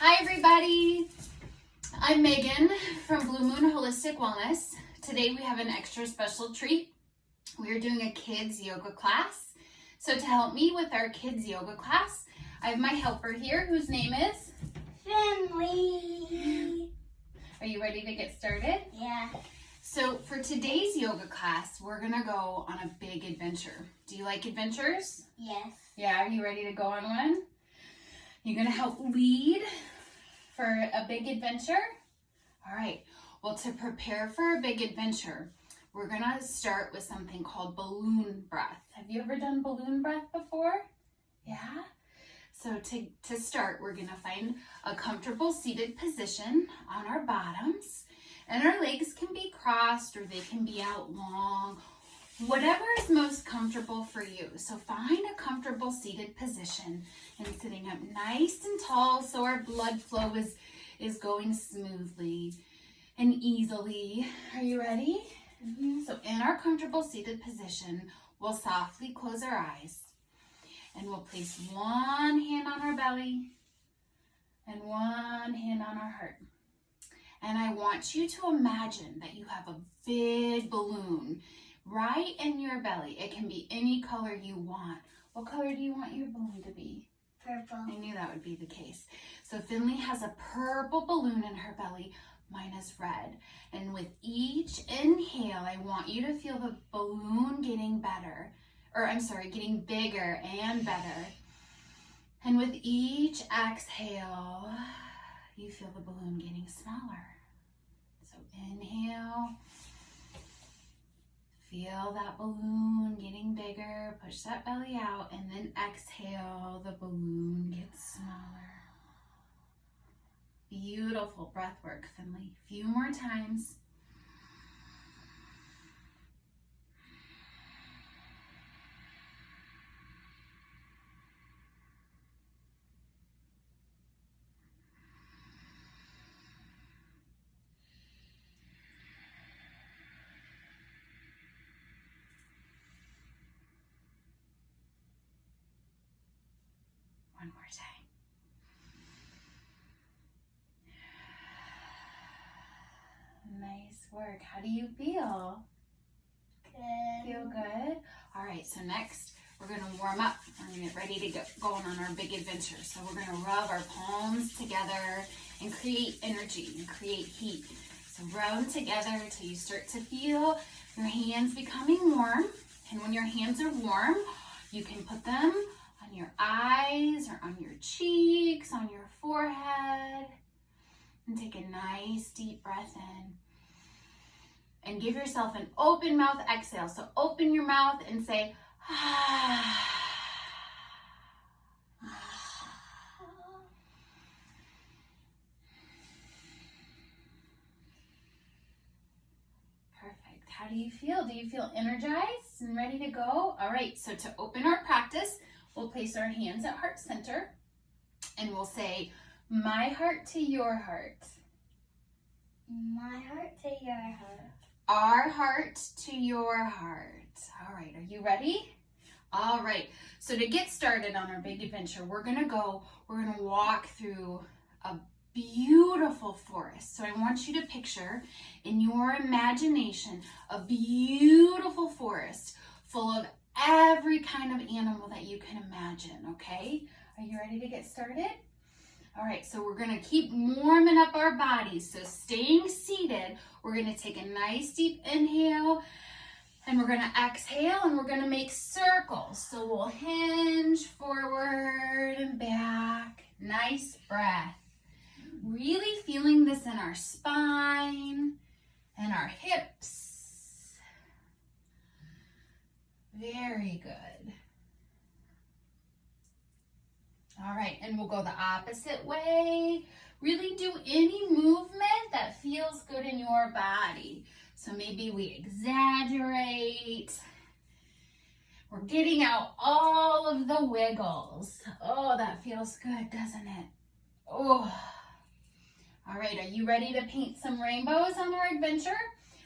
Hi everybody, I'm Megan from BlueMoon Holistic Wellness. Today we have an extra special treat. We are doing a kids yoga class. So to help me with our kids yoga class, I have my helper here whose name is? Finley. Are you ready to get started? Yeah. So for today's yoga class, we're gonna go on a big adventure. Do you like adventures? Yes. Yeah, are you ready to go on one? You're gonna help lead for a big adventure? All right, well, to prepare for a big adventure, we're gonna start with something called balloon breath. Have you ever done balloon breath before? Yeah? So to start, we're gonna find a comfortable seated position on our bottoms, and our legs can be crossed or they can be out long, whatever is most comfortable for you. So find a comfortable seated position and sitting up nice and tall so our blood flow is going smoothly and easily. Are you ready? Mm-hmm. So in our comfortable seated position, we'll softly close our eyes and we'll place one hand on our belly and one hand on our heart. And I want you to imagine that you have a big balloon right in your belly. It can be any color you want. What color do you want your balloon to be? Purple. I knew that would be the case. So Finley has a purple balloon in her belly. Mine is red. And with each inhale, I want you to feel the balloon getting getting bigger and better. And with each exhale, you feel the balloon getting smaller. So inhale. Feel that balloon getting bigger, push that belly out, and then exhale, the balloon gets smaller. Beautiful breath work, Finley. A few more times. One more time. Nice work. How do you feel? Good. Feel good? All right, so next we're going to warm up. We're going to get ready to get going on our big adventure. So we're going to rub our palms together and create energy and create heat. So rub them together until you start to feel your hands becoming warm. And when your hands are warm, you can put them on your eyes or on your cheeks, on your forehead. And take a nice deep breath in. And give yourself an open mouth exhale. So open your mouth and say, ah. Perfect. How do you feel? Do you feel energized and ready to go? All right, so to open our practice, we'll place our hands at heart center and we'll say, my heart to your heart. My heart to your heart. Our heart to your heart. All right, are you ready? All right, so to get started on our big adventure, we're gonna walk through a beautiful forest. So I want you to picture in your imagination a beautiful forest full of every kind of animal that you can imagine, okay? Are you ready to get started? All right, so we're gonna keep warming up our bodies. So staying seated, we're gonna take a nice deep inhale and we're gonna exhale and we're gonna make circles. So we'll hinge forward and back. Nice breath. Really feeling this in our spine and our hips. Very good. All right, and we'll go the opposite way. Really do any movement that feels good in your body. So maybe we exaggerate. We're getting out all of the wiggles. Oh, that feels good, doesn't it? Oh. All right, are you ready to paint some rainbows on our adventure?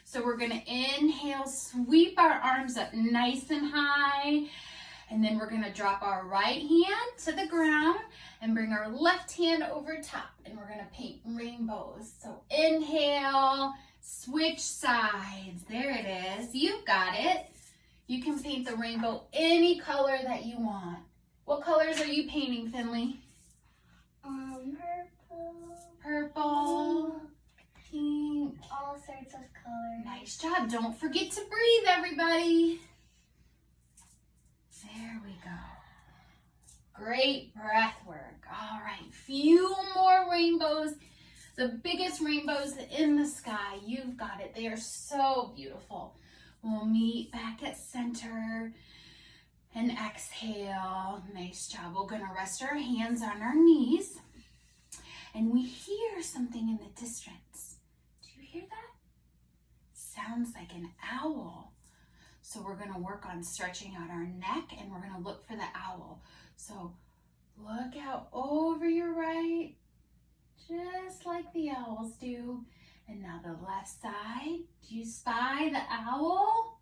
So we're gonna inhale, sweep our arms up nice and high. And then we're gonna drop our right hand to the ground and bring our left hand over top. And we're gonna paint rainbows. So inhale, switch sides. There it is, you've got it. You can paint the rainbow any color that you want. What colors are you painting, Finley? Purple. Purple, pink. All sorts of colors. Nice job. Don't forget to breathe, everybody. There we go. Great breath work. All right, few more rainbows. The biggest rainbows in the sky. You've got it. They are so beautiful. We'll meet back at center and exhale. Nice job. We're gonna rest our hands on our knees. And we hear something in the distance. Do you hear that? Sounds like an owl. So we're gonna work on stretching out our neck and we're gonna look for the owl. So look out over your right, just like the owls do. And now the left side. Do you spy the owl?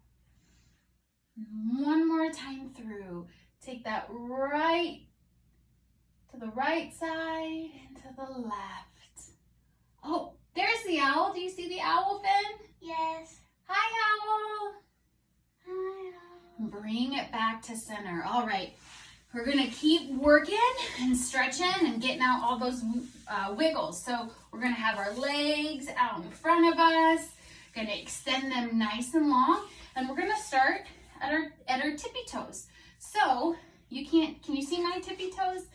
One more time through. Take that right to the right side and to the left. Oh, there's the owl. Do you see the owl, Finn? Yes. Hi, owl. Hi. Bring it back to center. All right. We're gonna keep working and stretching and getting out all those wiggles. So we're gonna have our legs out in front of us, gonna extend them nice and long, and we're gonna start at our tippy toes. So can you see my tippy toes?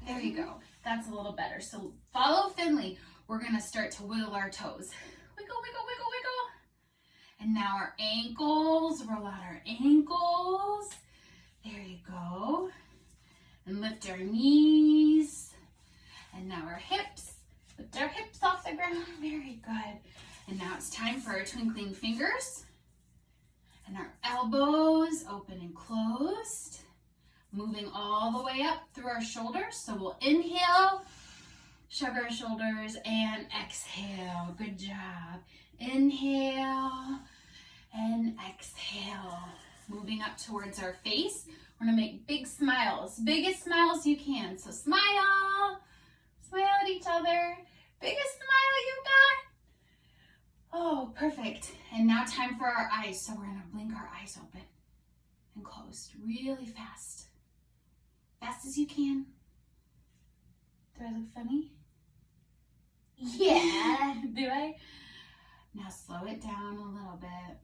There you go. That's a little better. So follow Finley. We're gonna start to wiggle our toes. Wiggle, wiggle, wiggle, wiggle. And now our ankles, roll out our ankles. There you go. And lift our knees. And now our hips. Lift our hips off the ground. Very good. And now it's time for our twinkling fingers. And our elbows open and closed. Moving all the way up through our shoulders. So we'll inhale, shrug our shoulders, and exhale. Good job. Inhale and exhale. Moving up towards our face. We're gonna make big smiles, biggest smiles you can. So smile, smile at each other. Biggest smile you got. Oh, perfect. And now time for our eyes. So we're gonna blink our eyes open and closed really fast. Fast as you can. Do I look funny? Yeah. Do I? Now slow it down a little bit.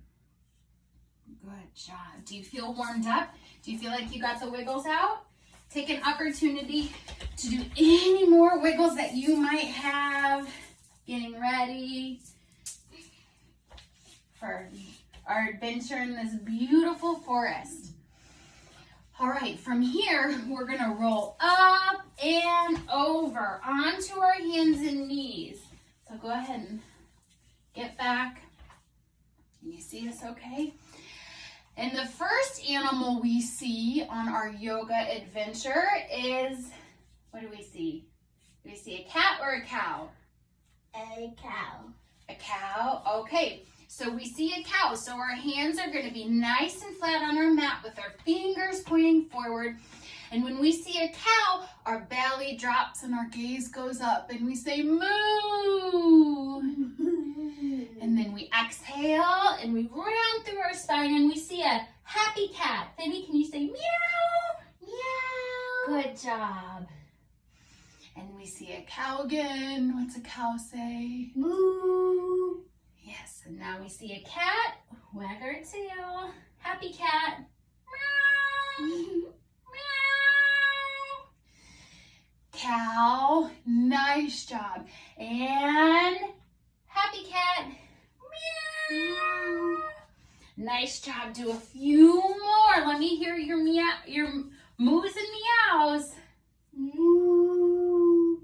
Good job. Do you feel warmed up? Do you feel like you got the wiggles out? Take an opportunity to do any more wiggles that you might have. Getting ready for our adventure in this beautiful forest. All right, from here, we're gonna roll up and over onto our hands and knees. So go ahead and get back. Can you see us okay? And the first animal we see on our yoga adventure is, what do we see? Do we see a cat or a cow? A cow. A cow, okay. So we see a cow, so our hands are gonna be nice and flat on our mat with our fingers pointing forward. And when we see a cow, our belly drops and our gaze goes up and we say moo. And then we exhale and we round through our spine and we see a happy cat. Finny, can you say meow? Meow. Good job. And we see a cow again. What's a cow say? Moo. Yes, and now we see a cat. Wag our tail. Happy cat. Meow. Meow. Cow. Nice job. And happy cat. Meow. Nice job. Do a few more. Let me hear your moos and meows. Moo.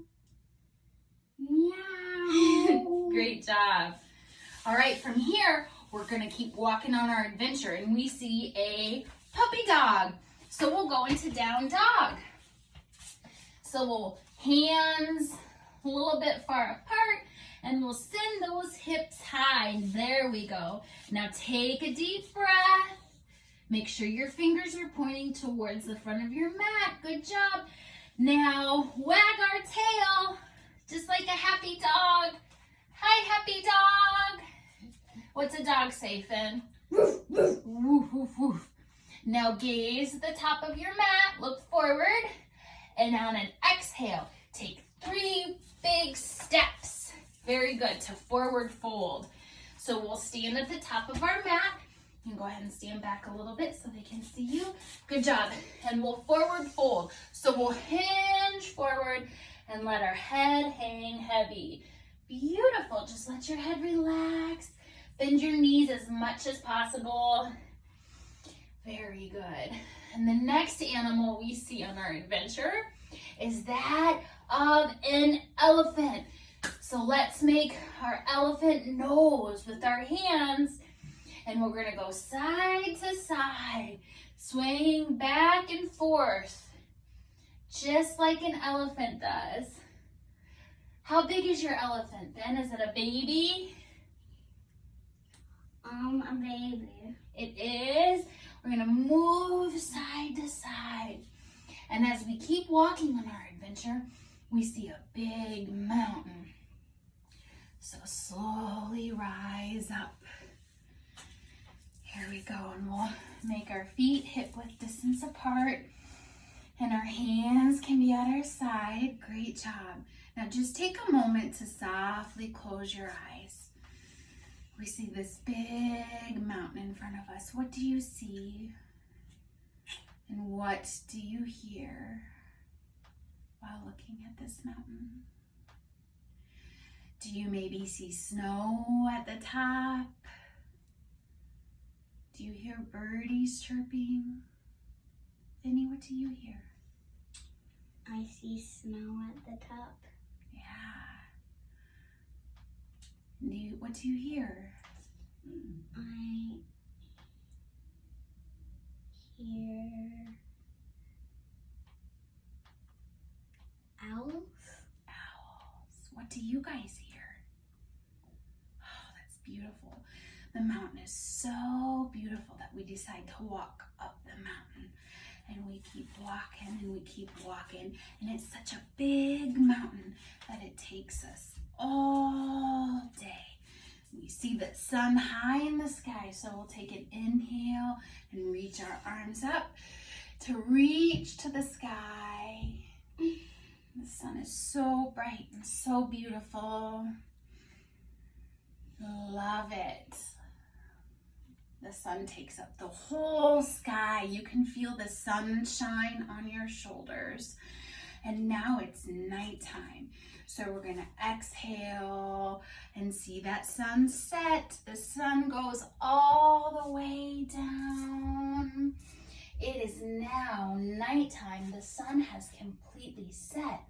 Meow. Great job. All right, from here, we're gonna keep walking on our adventure and we see a puppy dog. So we'll go into down dog. So we'll hands a little bit far apart and we'll send those hips high. There we go. Now take a deep breath. Make sure your fingers are pointing towards the front of your mat. Good job. Now wag our tail, just like a happy dog. Hi, happy dog. What's a dog say, Finn? Woof, woof, woof, woof. Now gaze at the top of your mat, look forward, and on an exhale, take 3 big steps. Very good, to forward fold. So we'll stand at the top of our mat. You can go ahead and stand back a little bit so they can see you. Good job. And we'll forward fold. So we'll hinge forward and let our head hang heavy. Beautiful. Just let your head relax. Bend your knees as much as possible. Very good. And the next animal we see on our adventure is that of an elephant. So let's make our elephant nose with our hands. And we're going to go side to side, swaying back and forth, just like an elephant does. How big is your elephant, Ben? Is it a baby? A baby. It is. We're going to move side to side. And as we keep walking on our adventure, we see a big mountain. So slowly rise up. Here we go, and we'll make our feet hip-width distance apart, and our hands can be at our side. Great job. Now just take a moment to softly close your eyes. We see this big mountain in front of us. What do you see? And what do you hear while looking at this mountain? Do you maybe see snow at the top? Do you hear birdies chirping? Vinny, what do you hear? I see snow at the top. Yeah. What do you hear? I hear owls. Owls. What do you guys hear? Oh, that's beautiful. The mountain is so beautiful that we decide to walk up the mountain. And we keep walking and we keep walking. And it's such a big mountain that it takes us all day. We see the sun high in the sky, so we'll take an inhale and reach our arms up to reach to the sky. The sun is so bright and so beautiful. Love it. The sun takes up the whole sky. You can feel the sunshine on your shoulders. And now it's nighttime. So we're going to exhale and see that sun set. The sun goes all the way down. It is now nighttime. The sun has completely set.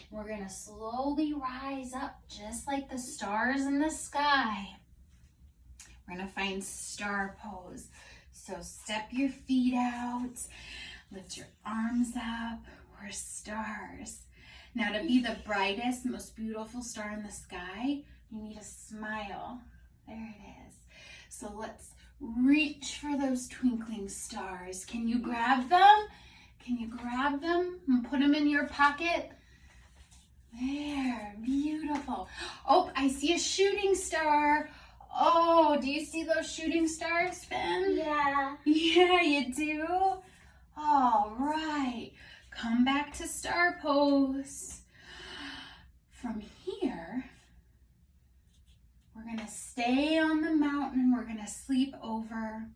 We're going to slowly rise up just like the stars in the sky. We're going to find star pose. So step your feet out, lift your arms up. We're stars. Now to be the brightest, most beautiful star in the sky, you need a smile. There it is. So let's reach for those twinkling stars. Can you grab them? Can you grab them and put them in your pocket? There, beautiful. Oh, I see a shooting star. Oh, do you see those shooting stars, Finn? Yeah. Yeah, you do? All right. Come back to star pose. From here, we're going to stay on the mountain. We're going to sleep over.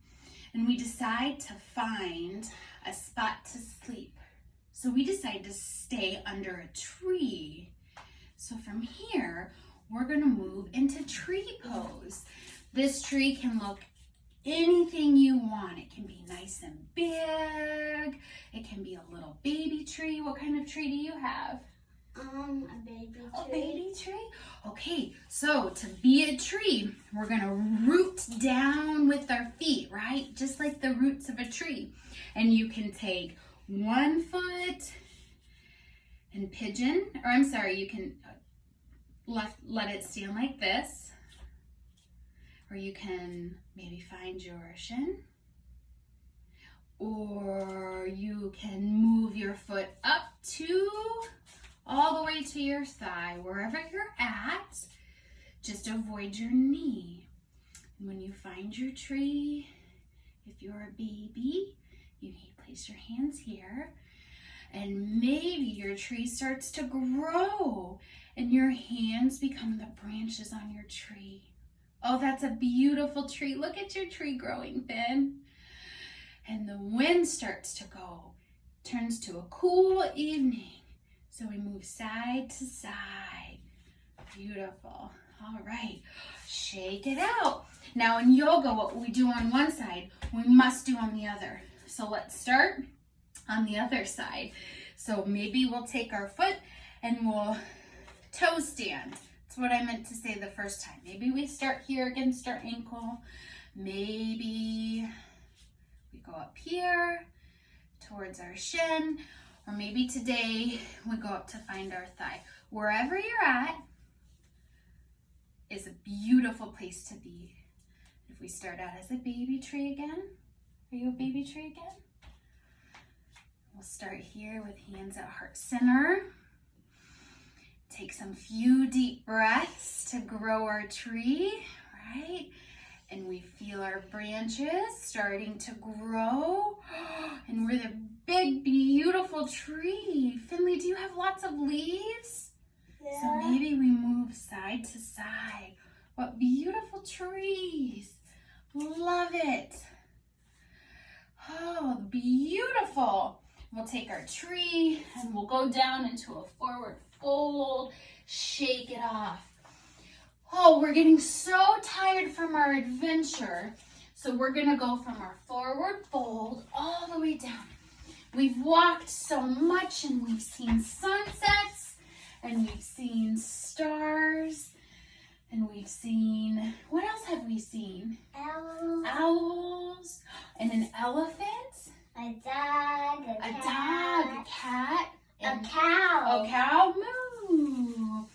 And we decide to find a spot to sleep. So we decide to stay under a tree. So from here, we're going to move into tree pose. This tree can look anything you want. It can be nice and big. It can be a little baby tree. What kind of tree do you have? A baby tree. A baby tree? Okay, so to be a tree, we're going to root down with our feet, right? Just like the roots of a tree. And you can take 1 foot and pigeon, or I'm sorry, you can let it stand like this. Or you can maybe find your shin. or you can move your foot up to all the way to your thigh, wherever you're at. Just avoid your knee. And when you find your tree, if you're a baby, you place your hands here, and maybe your tree starts to grow and your hands become the branches on your tree. Oh, that's a beautiful tree. Look at your tree growing, Finn. And the wind starts to go, turns to a cool evening. So we move side to side. Beautiful. All right, shake it out. Now in yoga, what we do on one side, we must do on the other. So let's start on the other side. So maybe we'll take our foot and we'll toe stand. That's what I meant to say the first time. Maybe we start here against our ankle. Maybe we go up here towards our shin, or maybe today we go up to find our thigh. Wherever you're at is a beautiful place to be. If we start out as a baby tree again, are you a baby tree again? We'll start here with hands at heart center. Take some few deep breaths to grow our tree, right? And we feel our branches starting to grow. And we're the big, beautiful tree. Finley, do you have lots of leaves? Yeah. So maybe we move side to side. What beautiful trees. Love it. Oh, beautiful. We'll take our tree and we'll go down into a forward fold. Shake it off. Oh, we're getting so tired from our adventure. So we're gonna go from our forward fold all the way down. We've walked so much and we've seen sunsets and we've seen stars and we've seen, what else have we seen? Owls and an elephant. A dog, a cat, a cow. A cow. Moo.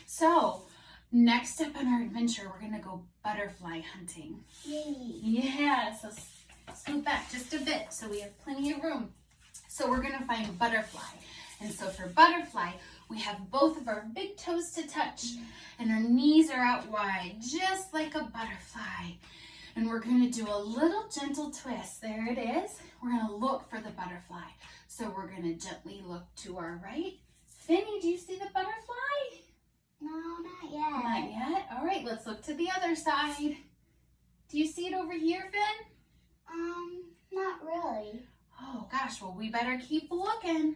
So next up on our adventure, we're gonna go butterfly hunting. Yay. Yeah, so scoot back just a bit so we have plenty of room. So we're gonna find butterfly. And so for butterfly, we have both of our big toes to touch and our knees are out wide, just like a butterfly. And we're gonna do a little gentle twist. There it is. We're gonna look for the butterfly. So we're gonna gently look to our right. Finny, do you see the butterfly? No, not yet. Not yet? All right, let's look to the other side. Do you see it over here, Finn? Not really. Oh gosh, well we better keep looking.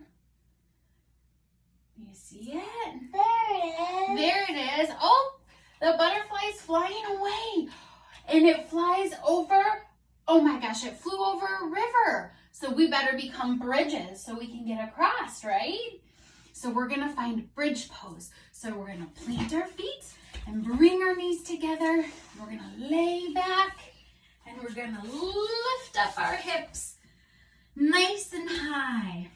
You see it? There it is. There it is. Oh, the butterfly's flying away. And it flies over, oh my gosh, it flew over a river. So we better become bridges so we can get across, right? So we're gonna find bridge pose. So we're gonna plant our feet and bring our knees together. We're gonna lay back and we're gonna lift up our hips nice and high.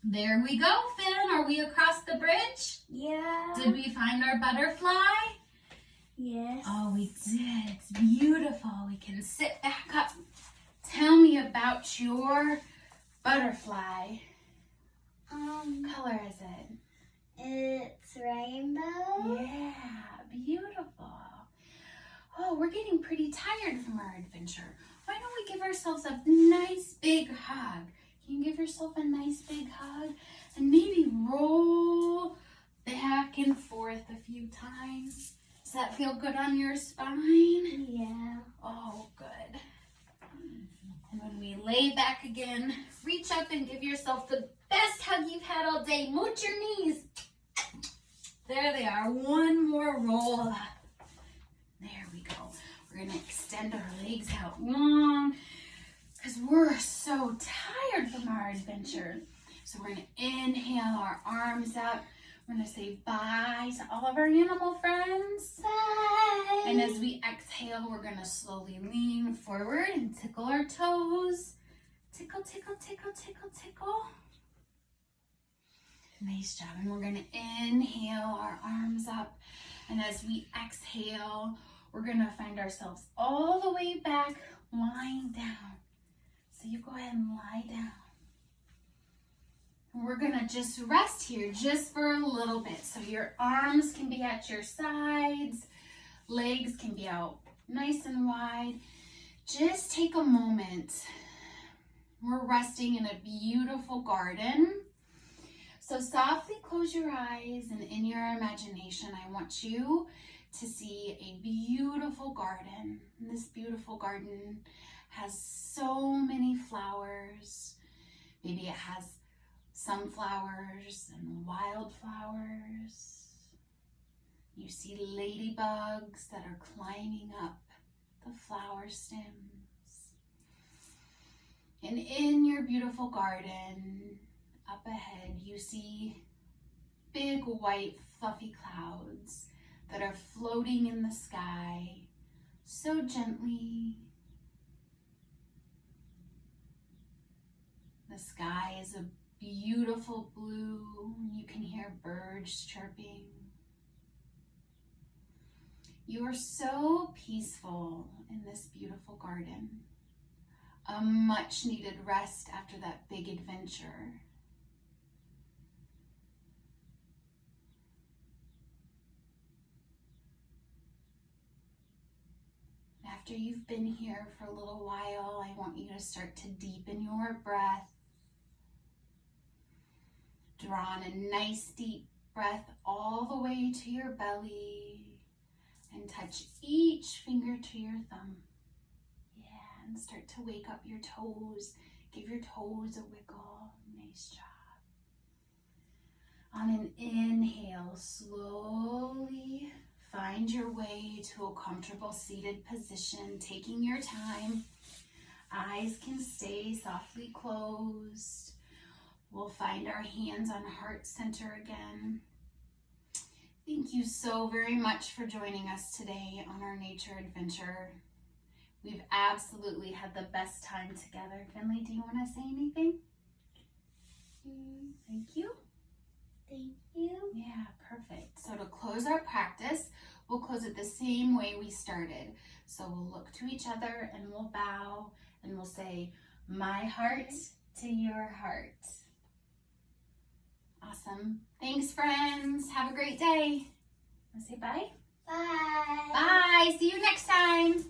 There we go, Finn. Are we across the bridge? Yeah. Did we find our butterfly? Yes. Oh, we did. It's beautiful. We can sit back up. Tell me about your butterfly. Color is it? It's rainbow. Yeah, beautiful. Oh, we're getting pretty tired from our adventure. Why don't we give ourselves a nice big hug? Can you give yourself a nice big hug? And maybe roll back and forth a few times. Does that feel good on your spine? Yeah. Oh, good. And when we lay back again, reach up and give yourself the best hug you've had all day. Mooch your knees. There they are. One more roll up. There we go. We're going to extend our legs out long because we're so tired from our adventure. So we're going to inhale our arms up. We're going to say bye to all of our animal friends. Bye. And as we exhale, we're going to slowly lean forward and tickle our toes. Tickle, tickle, tickle, tickle, tickle. Nice job. And we're going to inhale our arms up. And as we exhale, we're going to find ourselves all the way back, lying down. So you go ahead and lie down. And we're gonna just rest here just for a little bit. So your arms can be at your sides, legs can be out nice and wide. Just take a moment. We're resting in a beautiful garden. So softly close your eyes, and in your imagination, I want you to see a beautiful garden. And this beautiful garden has so many flowers. Maybe it has sunflowers and wildflowers. You see ladybugs that are climbing up the flower stems. And in your beautiful garden, up ahead, you see big white fluffy clouds that are floating in the sky so gently. The sky is a beautiful blue. You can hear birds chirping. You are so peaceful in this beautiful garden. A much needed rest after that big adventure. After you've been here for a little while, I want you to start to deepen your breath. Draw in a nice deep breath all the way to your belly and touch each finger to your thumb. Yeah, and start to wake up your toes. Give your toes a wiggle. Nice job. On an inhale, slowly find your way to a comfortable seated position, taking your time. Eyes can stay softly closed. We'll find our hands on heart center again. Thank you so very much for joining us today on our nature adventure. We've absolutely had the best time together. Finley, do you want to say anything? Thank you. Thank you. Yeah, perfect. So to close our practice, we'll close it the same way we started. So we'll look to each other and we'll bow and we'll say, my heart to your heart. Awesome. Thanks, friends. Have a great day. Want to say bye? Bye. Bye. See you next time.